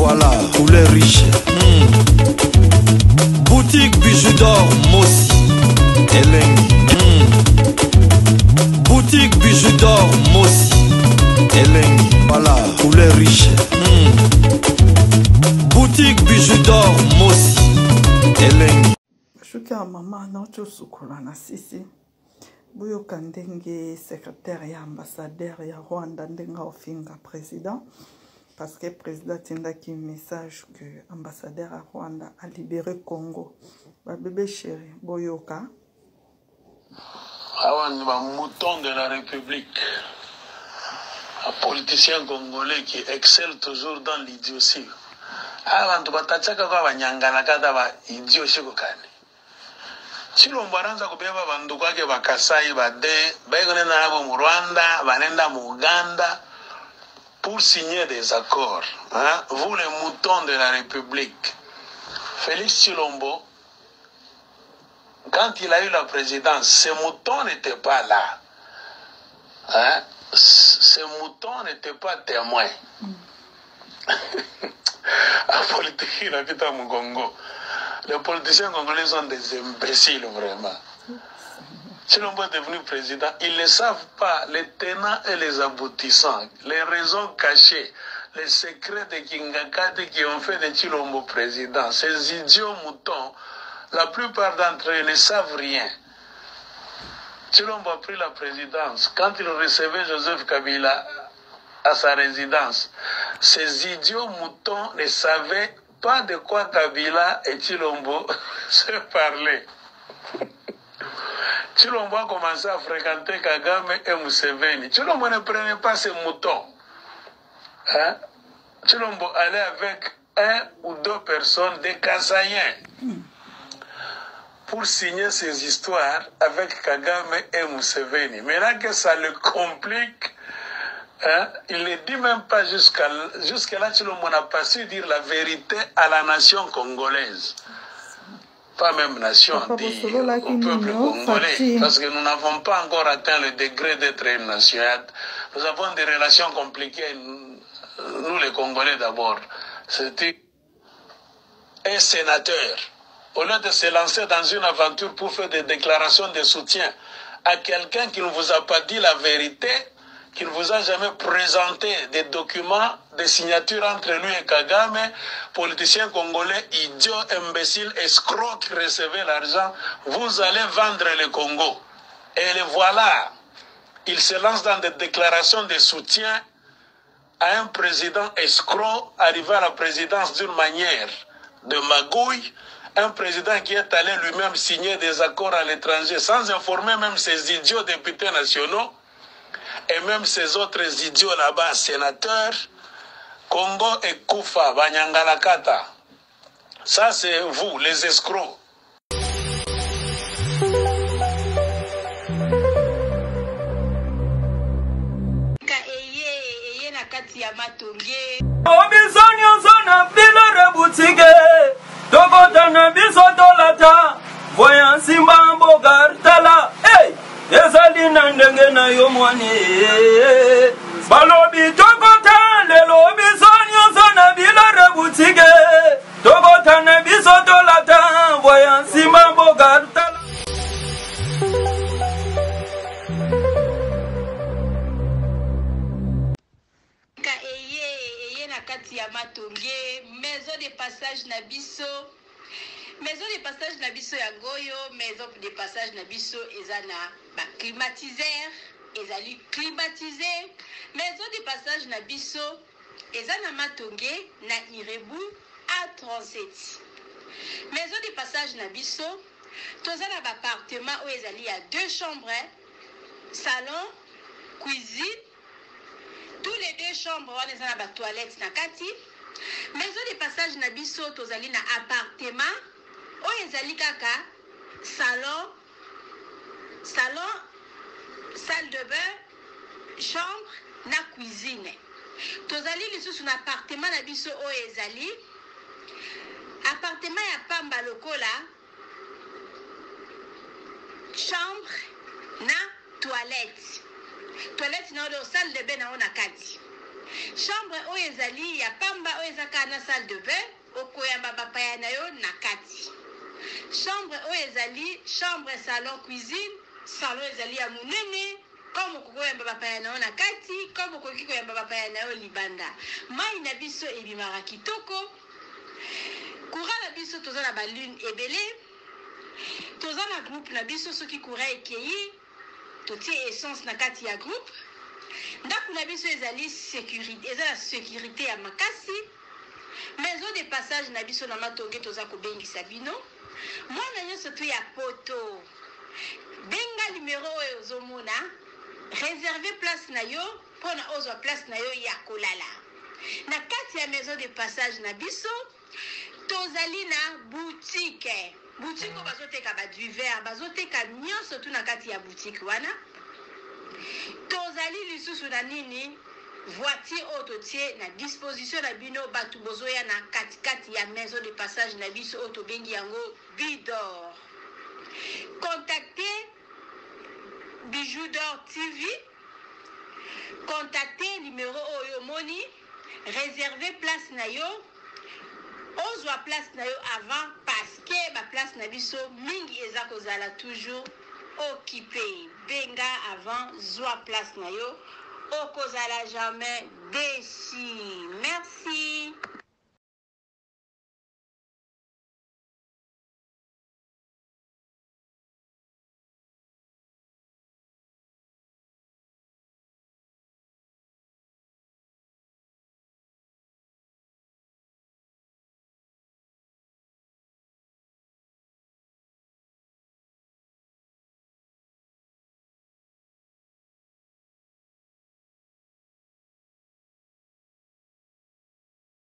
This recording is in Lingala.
voilà, poulet riche. Boutique bijoux d'or, Mossi, Elengi. Boutique bijoux d'or, Mossi, Elengi, voilà, poulet riche. Boutique bijoux d'or, Mossi, Elengi. Shuka mama nacho sukula na sisi. Buyo kandenge secrétaire ya ambassadeur ya Rwanda ndenga ofinga président. Parce que le président a un message que l'ambassadeur à Rwanda a libéré Congo. Bébé chéri, Boyoka. Un mouton de la République. Un politicien congolais qui excelle toujours dans l'idiotie. Abantu batachaka kwa banyangana kada ba idio shikokani. Chilombo ananza kubeba bandu kwake bakasai bade, baigone na abo mu Rwanda, banenda mu Uganda. Pour signer des accords, hein, vous les moutons de la République, Félix Tshilombo, quand il a eu la présidence, ces moutons n'étaient pas là. Hein, ces moutons n'étaient pas témoins. La politique, il habite à Mugongo. Les politiciens congolais sont des imbéciles, vraiment. Tshilombo est devenu président, ils ne savent pas les tenants et les aboutissants, les raisons cachées, les secrets de Kingakate qui ont fait de Tshilombo président. Ces idiots moutons, la plupart d'entre eux ne savent rien. Tshilombo a pris la présidence. Quand il recevait Joseph Kabila à sa résidence, ces idiots moutons ne savaient pas de quoi Kabila et Tshilombo se parlaient. Tshilombo a commencé à fréquenter Kagame et Museveni. Tshilombo ne prenait pas ces moutons. Hein? Tshilombo allait avec un ou deux personnes, des Kasaïens, pour signer ces histoires avec Kagame et Museveni. Maintenant que ça le complique, hein, il ne dit même pas jusqu'à là, Tshilombo n'a pas su dire la vérité à la nation congolaise. Pas même nation, dit au peuple congolais, parce que nous n'avons pas encore atteint le degré d'être une nation. Nous avons des relations compliquées, nous les Congolais d'abord. C'était un sénateur. Au lieu de se lancer dans une aventure pour faire des déclarations de soutien à quelqu'un qui ne vous a pas dit la vérité, qui ne vous a jamais présenté des documents, des signatures entre lui et Kagame, politicien congolais, idiot, imbécile, escroc qui recevait l'argent, vous allez vendre le Congo. Et le voilà, il se lance dans des déclarations de soutien à un président escroc arrivé à la présidence d'une manière de magouille, un président qui est allé lui-même signer des accords à l'étranger sans informer même ses idiots députés nationaux, et même ces autres idiots là-bas, sénateurs, Congo et Koufa, Banyangalakata. Ça, c'est vous, les escrocs. Ezali nandenge na yo mwane balobi tokota lelo bisonyo zona bilare boutique tokota na biso tolata voyansi mambo gartala ka eye na kati ya matonge maison de passage na biso. Maison de passage na biso ya goyo, maison de passage na biso ezana ba climatiseur, ezali climatisé. Maison de passage na biso ezana matonge na Irebu A37. Maison de passage na biso tozana ba appartement où ezali ya 2 chambres, salon, cuisine. Tous les 2 chambres wana ezana ba toilette na kati. Maison de passage na biso tozali na appartement oyo ezali kaka salon, salle de bain, chambre na cuisine. Tozali lisusu na appartement na biso oyo ezali appartement ya pamba lokola chambre na toilette na oyo salle de bain na ona kati. chambre oyo ezali ya pamba oyo ezaka na salle de bain okoyamba bapaya na yo na kati. Chambre oyo ezali chambre salon cuisine salon ezali ya monene comme okoyamba bapaya na yo na kati comme okoki koyamba bapaya na yo libanda. Mai na biso ebimaka kitoko. Courant na biso toza na balune ebele. Toza na groupe na biso soki courant ekei totie essence na kati ya groupe. Ndako na biso ezali sécurité, eza la sécurité ya makasi. Maison de passage na biso na matonge toza kobengisa bino. Mwana nyonso to ya poto. Benga numéro oyo ozomona. Réserver place na yo pona ozwa place na yo ya kolala. Na kati ya maison de passage na biso tozali na boutique. Boutique bazoteka ba du verre, bazoteka nyonso tu na kati ya boutique wana. Tozali lisusu na nini voiture autotie na disposition na bino batu bozoya na kati ya maison de passage na biso auto bengi yango Bidor. Contactez Bijou d'Or TV. Contactez numéro oyo moni, réservez place na yo. Ozwa place na yo avant parce que ba place na biso mingi eza kozala toujours occupé. Benga avant zwa place na yo okozala jamais déçu. Merci.